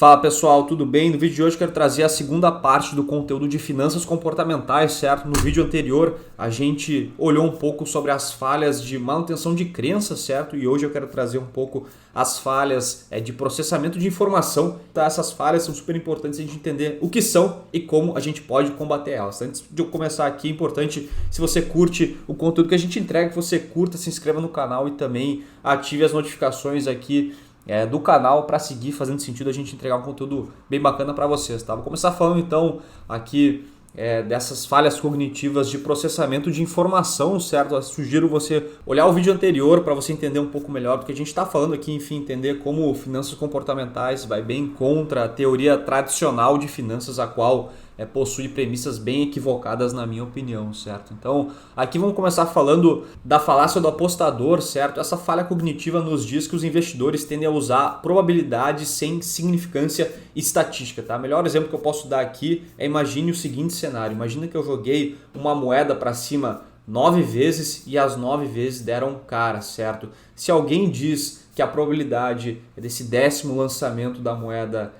Fala pessoal, tudo bem? No vídeo de hoje eu quero trazer a segunda parte do conteúdo de finanças comportamentais, certo? No vídeo anterior a gente olhou um pouco sobre as falhas de manutenção de crenças, certo? E hoje eu quero trazer um pouco as falhas de processamento de informação. Tá? Essas falhas são super importantes a gente entender o que são e como a gente pode combater elas. Antes de eu começar aqui, é importante, se você curte o conteúdo que a gente entrega, que você curta, se inscreva no canal e também ative as notificações aqui do canal para seguir fazendo sentido a gente entregar um conteúdo bem bacana para vocês, tá? Vou começar falando então aqui dessas falhas cognitivas de processamento de informação, certo? Eu sugiro você olhar o vídeo anterior para você entender um pouco melhor do que a gente está falando aqui, enfim, entender como finanças comportamentais vai bem contra a teoria tradicional de finanças, a qual possui premissas bem equivocadas na minha opinião, certo? Então, aqui vamos começar falando da falácia do apostador, certo? Essa falha cognitiva nos diz que os investidores tendem a usar probabilidades sem significância estatística, tá? O melhor exemplo que eu posso dar aqui imagine o seguinte cenário. Imagina que eu joguei uma moeda para cima 9 vezes e as 9 vezes deram cara, certo? Se alguém diz que a probabilidade desse 10º lançamento da moeda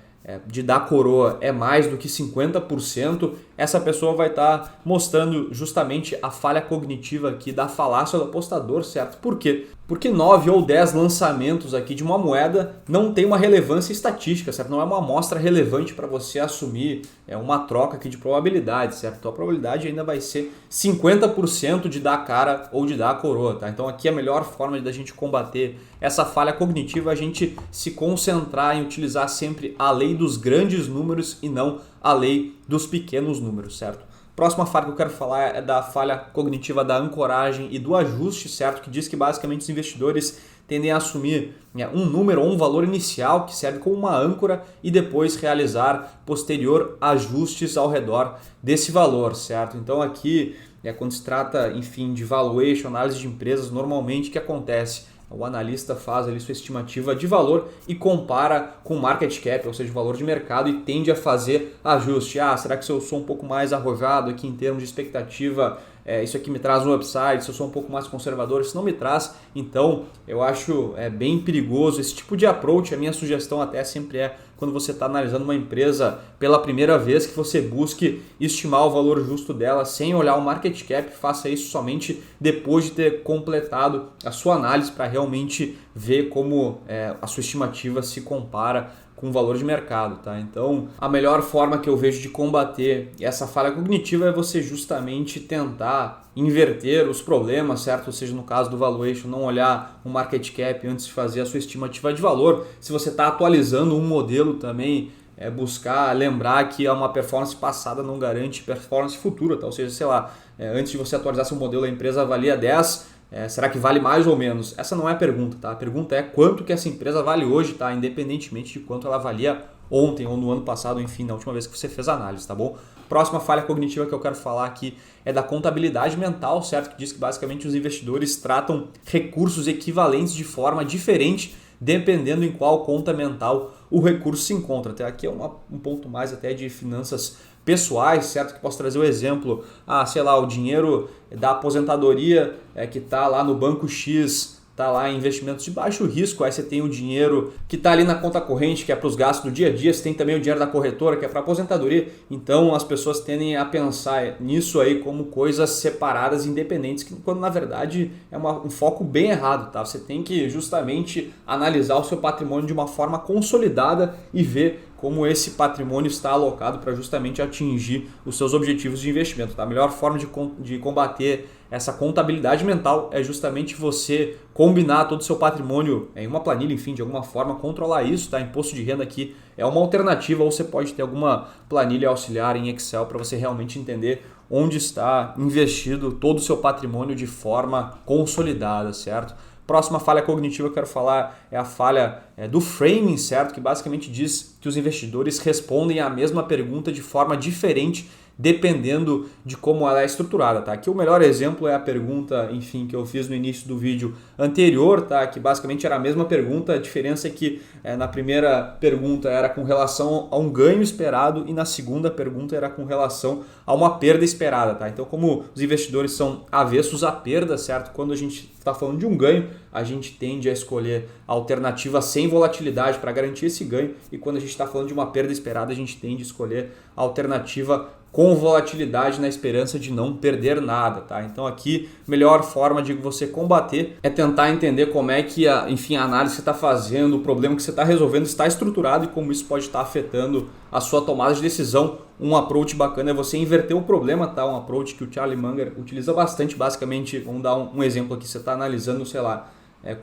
de dar coroa é mais do que 50%, essa pessoa vai estar mostrando justamente a falha cognitiva aqui da falácia do apostador, certo? Por quê? Porque 9 ou 10 lançamentos aqui de uma moeda não tem uma relevância estatística, certo? Não é uma amostra relevante para você assumir uma troca aqui de probabilidade, certo? Então a probabilidade ainda vai ser 50% de dar cara ou de dar a coroa, tá? Então aqui a melhor forma da gente combater essa falha cognitiva é a gente se concentrar em utilizar sempre a lei dos grandes números e não a lei dos pequenos números, certo? Próxima falha que eu quero falar é da falha cognitiva da ancoragem e do ajuste, certo? Que diz que basicamente os investidores tendem a assumir um número ou um valor inicial que serve como uma âncora e depois realizar posterior ajustes ao redor desse valor, certo? Então aqui, quando se trata, enfim, de valuation, análise de empresas, normalmente o que acontece? O analista faz ali sua estimativa de valor e compara com o market cap, ou seja, o valor de mercado, e tende a fazer ajuste. Será que se eu sou um pouco mais arrojado aqui em termos de expectativa, isso aqui me traz um upside? Se eu sou um pouco mais conservador, isso não me traz. Então, eu acho bem perigoso esse tipo de approach. A minha sugestão até sempre quando você está analisando uma empresa pela primeira vez, que você busque estimar o valor justo dela sem olhar o market cap. Faça isso somente depois de ter completado a sua análise para realmente ver como a sua estimativa se compara com o valor de mercado, tá? Então, a melhor forma que eu vejo de combater essa falha cognitiva é você justamente tentar inverter os problemas, certo? Ou seja, no caso do valuation, não olhar o market cap antes de fazer a sua estimativa de valor. Se você está atualizando um modelo também, buscar lembrar que uma performance passada não garante performance futura, tá? Ou seja, sei lá, antes de você atualizar seu modelo, a empresa valia 10, será que vale mais ou menos? Essa não é a pergunta, tá? A pergunta é quanto que essa empresa vale hoje, tá? Independentemente de quanto ela valia ontem ou no ano passado, enfim, na última vez que você fez a análise, tá bom? Próxima falha cognitiva que eu quero falar aqui é da contabilidade mental, certo? Que diz que basicamente os investidores tratam recursos equivalentes de forma diferente dependendo em qual conta mental o recurso se encontra. Até aqui é um ponto mais até de finanças pessoais, certo? Que posso trazer o exemplo, sei lá, o dinheiro da aposentadoria que está lá no banco X, está lá em investimentos de baixo risco, aí você tem o dinheiro que está ali na conta corrente, que é para os gastos do dia a dia, você tem também o dinheiro da corretora, que é para aposentadoria. Então as pessoas tendem a pensar nisso aí como coisas separadas, independentes, quando na verdade é um foco bem errado, tá? Você tem que justamente analisar o seu patrimônio de uma forma consolidada e ver como esse patrimônio está alocado para justamente atingir os seus objetivos de investimento. Tá? A melhor forma de combater essa contabilidade mental é justamente você combinar todo o seu patrimônio em uma planilha, enfim, de alguma forma controlar isso. Tá? Imposto de renda aqui é uma alternativa, ou você pode ter alguma planilha auxiliar em Excel para você realmente entender onde está investido todo o seu patrimônio de forma consolidada, certo? Próxima falha cognitiva que eu quero falar é a falha do framing, certo? Que basicamente diz que os investidores respondem à mesma pergunta de forma diferente dependendo de como ela é estruturada, tá? Aqui o melhor exemplo é a pergunta, enfim, que eu fiz no início do vídeo anterior, tá? Que basicamente era a mesma pergunta, a diferença é que na primeira pergunta era com relação a um ganho esperado e na segunda pergunta era com relação a uma perda esperada, tá? Então, como os investidores são avessos à perda, certo? Quando a gente está falando de um ganho, a gente tende a escolher a alternativa sem volatilidade para garantir esse ganho, e quando a gente está falando de uma perda esperada, a gente tende a escolher a alternativa com volatilidade na esperança de não perder nada, tá? Então aqui, melhor forma de você combater é tentar entender como é que a análise que você está fazendo, o problema que você está resolvendo está estruturado e como isso pode estar afetando a sua tomada de decisão. Um approach bacana é você inverter o problema, tá? Um approach que o Charlie Munger utiliza bastante, basicamente, vamos dar um exemplo aqui, você está analisando, sei lá,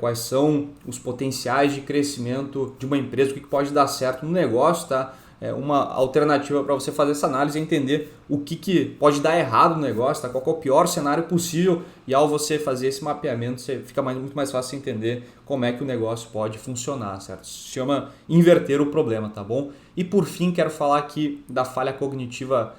quais são os potenciais de crescimento de uma empresa, o que pode dar certo no negócio, tá? Uma alternativa para você fazer essa análise é entender o que pode dar errado no negócio, tá? Qual é o pior cenário possível, e ao você fazer esse mapeamento, você fica muito mais fácil de entender como é que o negócio pode funcionar, certo? Isso se chama inverter o problema, tá bom? E por fim, quero falar aqui da falha cognitiva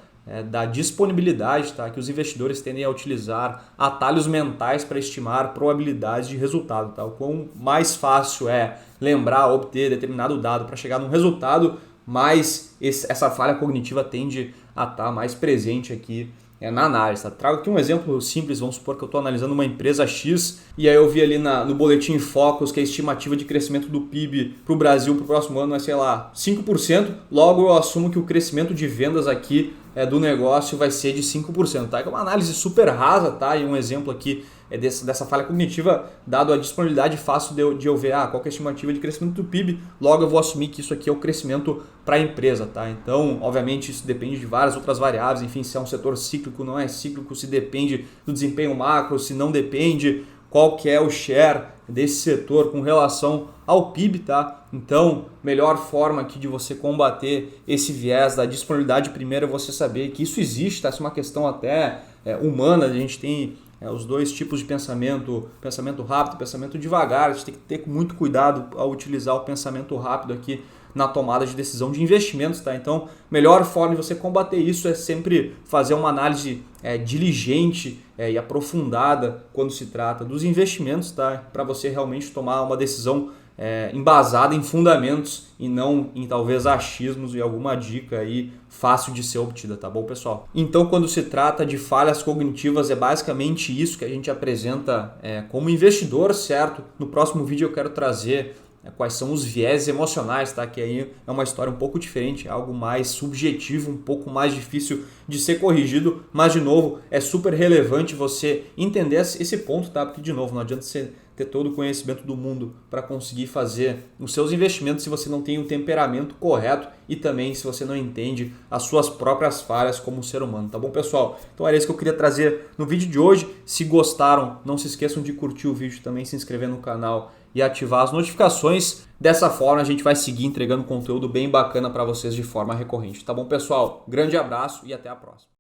da disponibilidade, tá? Que os investidores tendem a utilizar atalhos mentais para estimar probabilidades de resultado, tá? O quão mais fácil é lembrar, obter determinado dado para chegar num resultado, mas essa falha cognitiva tende a estar mais presente aqui na análise. Tá? Trago aqui um exemplo simples, vamos supor que eu estou analisando uma empresa X e aí eu vi ali no boletim Focus que a estimativa de crescimento do PIB para o Brasil para o próximo ano é, sei lá, 5%, logo eu assumo que o crescimento de vendas aqui do negócio vai ser de 5%. Tá? É uma análise super rasa, tá? E um exemplo aqui dessa falha cognitiva, dado a disponibilidade fácil de eu ver qual que é a estimativa de crescimento do PIB, logo eu vou assumir que isso aqui é o crescimento para a empresa. Tá? Então, obviamente, isso depende de várias outras variáveis, enfim, se é um setor cíclico, não é cíclico, se depende do desempenho macro, se não depende, qual que é o share desse setor com relação ao PIB, tá? Então, melhor forma aqui de você combater esse viés da disponibilidade primeiro é você saber que isso existe, tá? Isso é uma questão até humana, a gente tem os dois tipos de pensamento rápido e pensamento devagar, a gente tem que ter muito cuidado ao utilizar o pensamento rápido aqui na tomada de decisão de investimentos, tá? Então, melhor forma de você combater isso é sempre fazer uma análise diligente e aprofundada quando se trata dos investimentos, tá? Para você realmente tomar uma decisão embasada em fundamentos e não em talvez achismos e alguma dica aí fácil de ser obtida, tá bom, pessoal? Então, quando se trata de falhas cognitivas, é basicamente isso que a gente apresenta como investidor, certo? No próximo vídeo eu quero trazer quais são os viés emocionais, tá? Que aí é uma história um pouco diferente, é algo mais subjetivo, um pouco mais difícil de ser corrigido, mas de novo é super relevante você entender esse ponto, tá? Porque de novo não adianta você ter todo o conhecimento do mundo para conseguir fazer os seus investimentos se você não tem o temperamento correto e também se você não entende as suas próprias falhas como ser humano, tá bom, pessoal? Então era isso que eu queria trazer no vídeo de hoje. Se gostaram, não se esqueçam de curtir o vídeo, também se inscrever no canal e ativar as notificações. Dessa forma a gente vai seguir entregando conteúdo bem bacana para vocês de forma recorrente, tá bom, pessoal? Grande abraço e até a próxima.